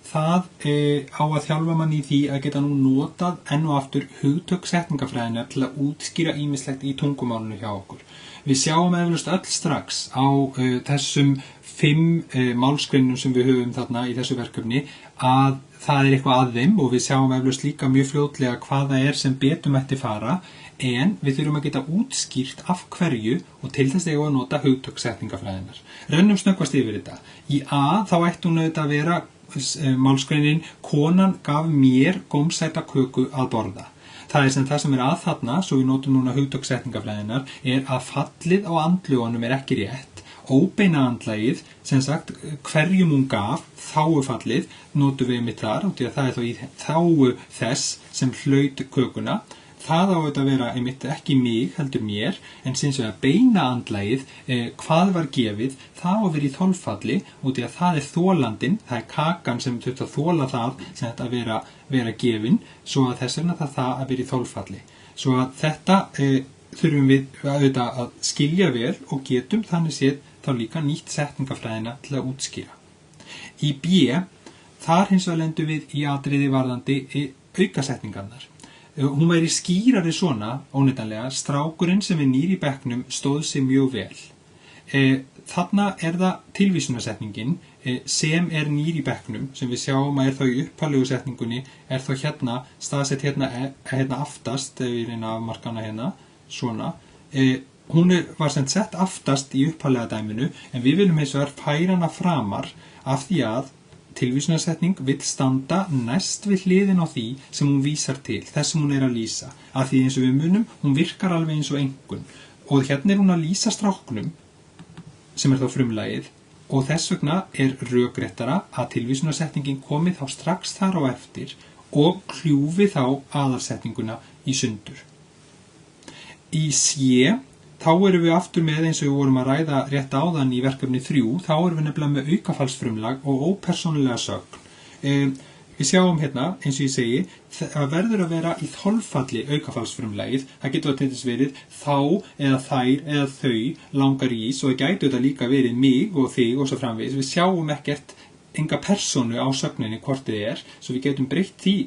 það á að þjálfa mann í því að geta nú notað enn og aftur hugtök setningafræðinnar til að útskýra ýmislegt í tungumálinu hjá okkur. Við sjáum eflaust öll strax á þessum 5 málsgreinum sem við höfum þarna í þessu verkefni að það eitthvað að þeim og við sjáum eflaust líka mjög fljótlega hvað það sem betur mætti fara en við þurfum að geta útskýrt af hverju og til þess að nota hugtök setningafræðinnar. Rennum snöggvast yfir þetta. Í A þá ætti hún auðvitað að vera málsgreinin konan gaf mér gómsæta köku að borða. Það sem að þarna, svo við notum núna hugtök setningafræðinnar, að fallið á andlögunum ekki rétt. Óbeina andlagið, sem sagt, hverjum hún gaf, þágufallið, notum við mitt þar, og það þá í þágu þess sem hlaut kökuna. Það á að vera einmitt ekki mig, heldur mér, en sem að beina andlagið, hvað var gefið, það á að vera í þolfalli, út í að það þolandinn, það kakan sem þurft að þola það sem þetta vera gefin, svo að þess vegna það að vera í þolfalli. Svo að þetta þurfum við að skilja vel og getum þannig séð þá líka nýtt setningafræðina til að útskýra. Í B, þar hins vegar lendum við í atriði varðandi aukasetningarnar. Hún væri skýrari svona, óneitanlega, strákurinn sem nýr í bekknum stóð sig mjög vel. Þarna það tilvísunarsetningin sem nýr í bekknum, sem við sjáum að þá í upphaflegu setningunni, þá staðsett hérna aftast, ef ég reyna að afmarka hana svona. Hún var sett aftast í upphaflega dæminu, en við viljum hins vegar færa hana framar af því að tilvísunarsetning vill standa næst við hliðin á því sem hún vísar til, þess sem hún að lýsa. Af því eins og við munum, hún virkar alveg eins og einhvern. Og hérna hún að lýsa stráknum, sem þá frumlagið, og þess vegna rökréttara að tilvísunarsetningin komi þá strax þar á eftir og kljúfi þá aðalsetninguna í sundur. Í C þá erum við aftur með eins og við vorum að ræða rétt áðan í verkefni 3, þá erum við nefnilega með aukafallsfrumlag og ópersónulega sögn. Við sjáum hérna, eins og ég segi, það verður að vera í þolfalli aukafallsfrumlagið, það getur að til verið þá eða þær eða þau langar ís og það gætu þetta líka verið mig og þig og svo framvegis. Við sjáum ekkert enga persónu á sögninni hvort þið svo við getum breytt því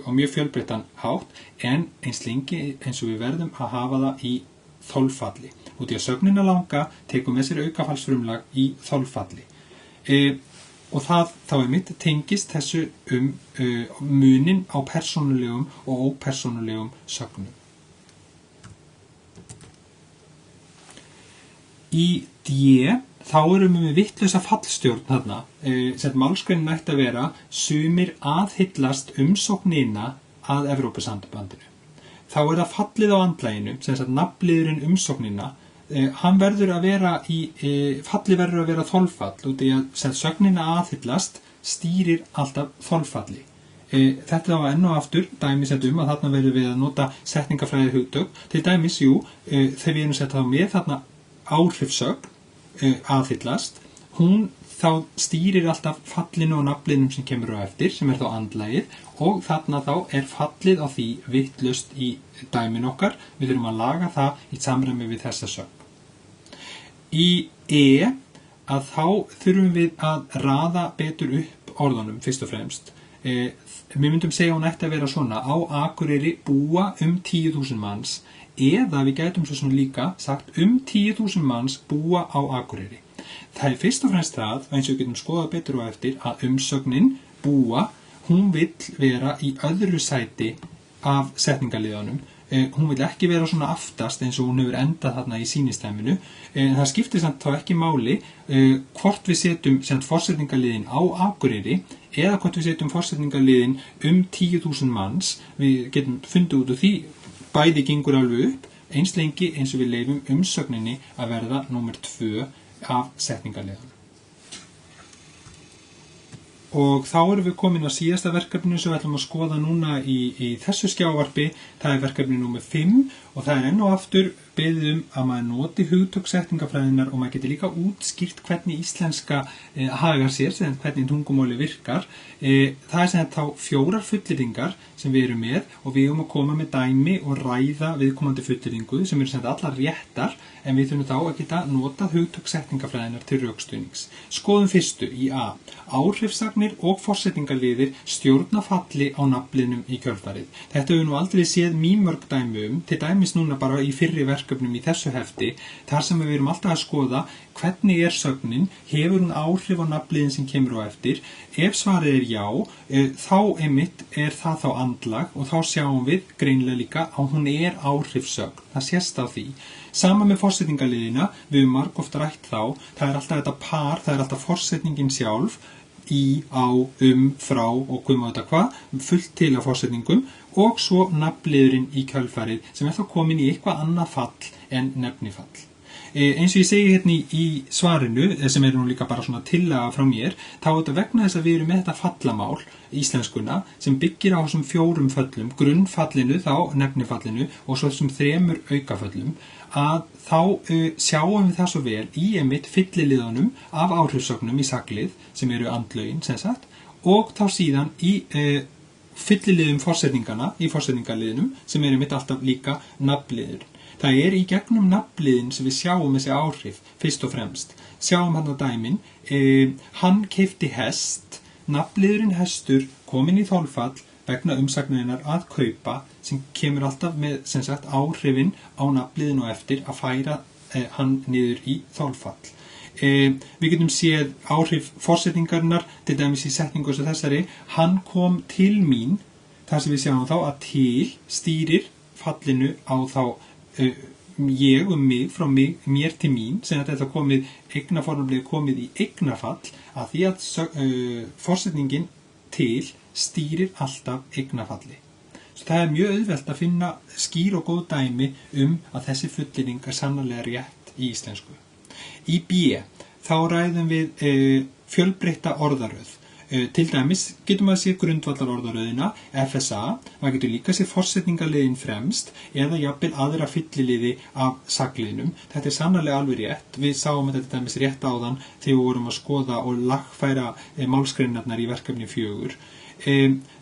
á mjög fjölbreyttan hátt en eins lengi eins og við verðum að hafa það í þolfalli. Út í að sögnina langa tekum með sér aukafallsfrumlag í þolfalli. Og það þá mitt tengist þessu munin á persónulegum og ópersónulegum sögnum. Í D þá erum við með vittlausa fallstjórn þarna, sem málsgreinin ætti að vera sumir aðhyllast umsóknina að Evrópusambandinu. Þá það fallið á andlaginu, sem sagt nafnliðurinn umsóknina, hann verður að vera fallið verður að vera þolfall, út í að sögnina aðhyllast stýrir alltaf þolfalli. Þetta var enn og aftur dæmis að þarna verður við að nota setningafræði hugtök, til dæmis, þegar við erum sett þá með þarna áhrifssögn aðhyllast, hún þá stýrir alltaf fallinu og nafnliðnum sem kemur á eftir, sem þá andlagið, og þarna þá fallið á því vitlaust í dæmin okkar, við þurfum að laga það í samræmi við þessa sögn. Í E að þá þurfum við að raða betur upp orðunum fyrst og fremst. Við myndum segja hún ætti að vera svona, á Akureyri búa 10.000 manns, eða við gætum svo líka sagt 10.000 manns búa á Akureyri. Það fyrst og fremst það, eins og við getum skoðað betur á eftir, að umsögnin búa, hún vill vera í öðru sæti af setningaliðunum. Hún vill ekki vera svona aftast eins og hún hefur endað þarna í sýnistæminu. Það skiptir samt þá ekki máli hvort við setjum forsetningaliðin á Akureyri eða hvort við setjum forsetningaliðin 10.000 manns. Við getum fundið út úr því, bæði gengur alveg upp, eins lengi eins og við leyfum umsögninni að verða númer 2 af setningaliðunum. Og þá erum við komin að síðasta verkefninu sem við ætlum að skoða núna í þessu skjávarpi. Það verkefni númer 5 og það enn og aftur beðið að maður noti hugtök setningafræðinnar og maður geti líka útskýrt hvernig íslenska hagar sér, sem hvernig tungumáli virkar. Það sem þá 4 fullyrðingar sem við erum með og við að koma með dæmi og ræða viðkomandi fullyrðingu sem eru sem allar réttar, en við þurfum þá að geta notað hugtök setningafræðinnar til rökstuðnings. Skoðum fyrstu í A. Áhrifssagnir og forsetningarliðir stjórna falli á nafnliðnum í kjölfarið. Þetta höfum nú aldrei séð mýmörg dæmi til dæmis núna bara í fyrri verkefnum í þessu hefti, þar sem við erum alltaf að skoða hvernig sögnin, hefur hún áhrif á nafnliðin sem kemur á eftir. Ef svarið já, þá einmitt það þá andlag og þá sjáum við greinilega líka að hún áhrifssögn. Það sést á því. Sama með forsetningarliðina, við höfum margoft rætt þá, það alltaf þetta par, það alltaf forsetningin sjálf, í, á, frá og hvað, fullt til af forsetningum og svo nafnliðurinn í kjölfarið sem þá komin í eitthvað annað fall en nefnifall. Eins og ég segi hérna í svarinu, sem nú líka bara svona tillaga frá mér, þá þetta vegna þess að við erum með þetta fallamál, íslenskuna, sem byggir á þessum 4 föllum, grunnfallinu, þá nefnifallinu og svo þessum 3 aukaföllum, að þá sjáum við það svo vel í einmitt fylliliðunum af áhrifssögnum í saklið, sem eru andlögin, sem sagt, og þá síðan í fylliliðum forsetningana, í forsetningarliðinum, sem einmitt alltaf líka nafnliður. Það í gegnum nafnliðin sem við sjáum þessi áhrif, fyrst og fremst. Sjáum hann á dæmin, hann keypti hest, nafnliðurinn hestur komin í þolfall vegna umsagnarinnar að kaupa, sem kemur alltaf með sem sagt, áhrifin á nafnliðin og eftir að færa hann niður í þolfall. Við getum séð áhrif forsetningarinnar, til dæmis í setningu sem þessari, hann kom til mín, þar sem við sjáum þá að til stýrir fallinu á þá ég mig, frá mig, mér til mín, sem þetta eignaformlega komið í eignafall, að því að forsetningin til stýrir alltaf eignafalli. Svo það mjög auðvelt að finna skýr og góð dæmi að þessi fullyrðing sannarlega rétt í íslensku. Í B, þá ræðum við fjölbreytta orðaröð. Til dæmis getum að sé grundvallarorðaröðina, FSA, maður getur líka séð forsetningarliðin fremst eða jafnvel aðra fylliliði af sakliðnum. Þetta sannarlega alveg rétt. Við sáum þetta til dæmis rétt áðan þegar við vorum að skoða og lagfæra málsgreinarnar í verkefni 4.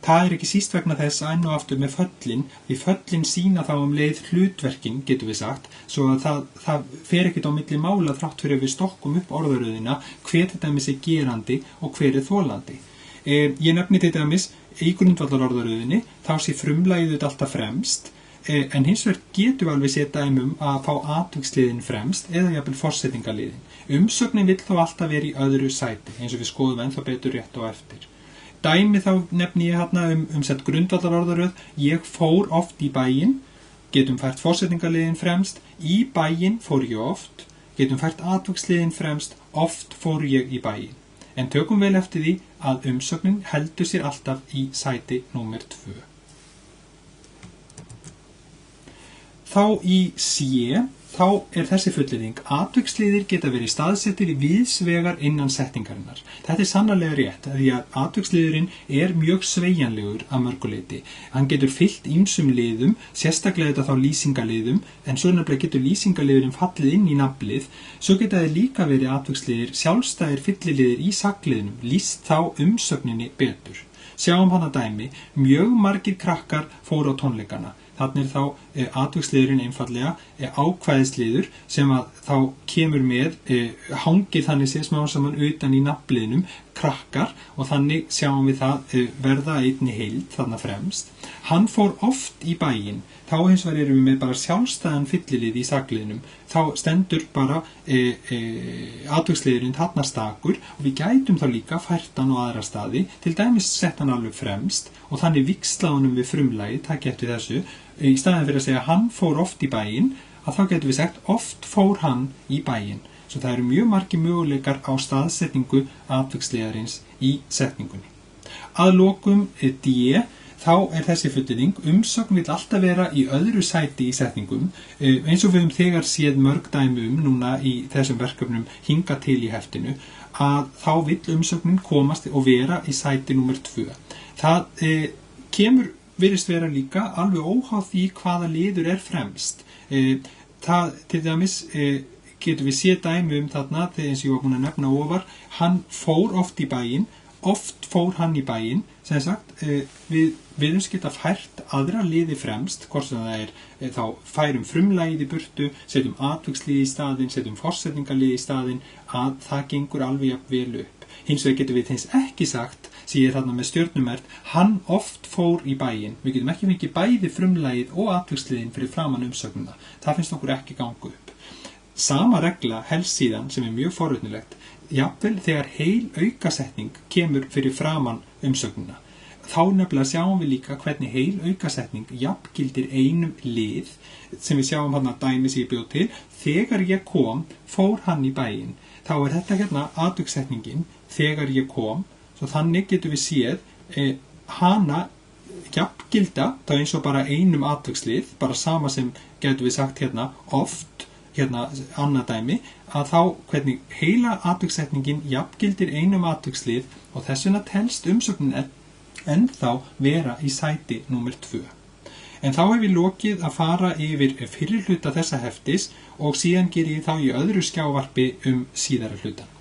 Það ekki síst vegna þess enn og aftur með föllin, því föllin sýna þá leið hlutverkin, getum við sagt, svo að það fer ekkert á milli mála þrátt fyrir að við stokkum upp orðaröðina hver þetta dæmis gerandi og hver þolandi. Ég nefni til dæmis í grundvallarorðaröðinni, þá sé frumlagið alltaf fremst, en hins vegar getum við alveg séð dæmum að fá atviksliðin fremst eða jafnvel forsetningarliðin. Umsögnin vill þó alltaf vera í öðru sæti, eins og við skoðum ennþá betur rétt og eftir. Dæmi þá nefni ég hérna sett grundvallarorðaröð, ég fór oft í bæinn, getum fært forsetningarliðin fremst, í bæinn fór ég oft, getum fært atviksliðin fremst, oft fór ég í bæinn. En tökum vel eftir því að umsögnin heldur sér alltaf í sæti númer 2. Þá í C, þá þessi fullyrðing, atviksliðir geta verið staðsettir víðsvegar innan setningarinnar. Þetta sannarlega rétt, því að atviksliðurinn mjög sveigjanlegur að mörgu leyti. Hann getur fyllt ýmsum liðum, sérstaklega þetta þá lýsingarliðum, en svo nefnilega getur lýsingarliðurinn fallið inn í nafnlið, svo geta þeir líka verið atviksliðir, sjálfstæðir fylliliðir í sakliðinum, lýst þá umsögninni betur. Sjáum hann að dæmi, mjög margir krakkar fóru á tónleikana. Þannig þá atviksliðurinn einfallega ákvæðisliður sem að þá kemur með, hangir þannig séð smá saman utan í nafnliðnum krakkar og þannig sjáum við það verða einni heild þarna fremst. Hann fór oft í bæinn, þá hins vegar erum við með bara sjálfstæðan fyllilið í sakliðnum, þá stendur bara atviksliðurinn þarna stakur og við gætum þá líka fært hann á aðra staði, til dæmis sett hann alveg fremst og þannig vikslað honum við frumlagið, takk eftir þessu, í staðin fyrir að segja hann fór oft í bæinn, að þá getum við sagt oft fór hann í bæinn. Svo það eru mjög margir möguleikar á staðsetningu atviksliðarins í setningunni. Að lokum D, þá þessi fullyrðing, umsögn vill alltaf vera í öðru sæti í setningum, eins og við höfum þegar séð mörg dæmi núna í þessum verkefnum hinga til í heftinu, að þá vill umsögnin komast og vera í sæti númer 2. Það virðist vera líka alveg óháð því hvaða liður fremst. það til dæmis getum við séð dæmi þarna þegar eins og ég var búin að nefna ofar, hann fór oft fór hann í bæinn, sem sagt, við viljum geta fært aðra liði fremst, hvort sem það þá færum frumlagið í burtu, setjum atvikslið í staðinn, setjum forsetningalið í staðinn, að það gengur alveg jafn vel upp. Hins vegar getum við hins ekki sagt, sem ég þarna með stjörnumert, hann oft fór í bæinn. Við getum ekki fengið bæði frumlagið og atviksliðin fyrir framan umsögnina. Það finnst okkur ekki ganga upp. Sama regla helst síðan, sem mjög forvitnilegt, jafnvel þegar heil aukasetning kemur fyrir framan umsögnina. Þá nefnilega sjáum við líka hvernig heil aukasetning jafngildir einum lið, sem við sjáum hann að dæmi sem ég bjóð til. Þegar ég kom, fór hann í bæinn. Þá þetta hérna atviksetningin, þegar ég kom, svo þannig getum við séð hana jafngilda, þá eins og bara einum atvikslið, bara sama sem getum við sagt hérna oft, hérna annað dæmi, að þá hvernig heila atviksetningin jafngildir einum atvikslið og þess vegna telst umsögnin ennþá vera í sæti númer 2. En þá hef ég lokið að fara yfir fyrri hluta þessa heftis og síðan ger ég þá í öðru skjávarpi síðari hlutan.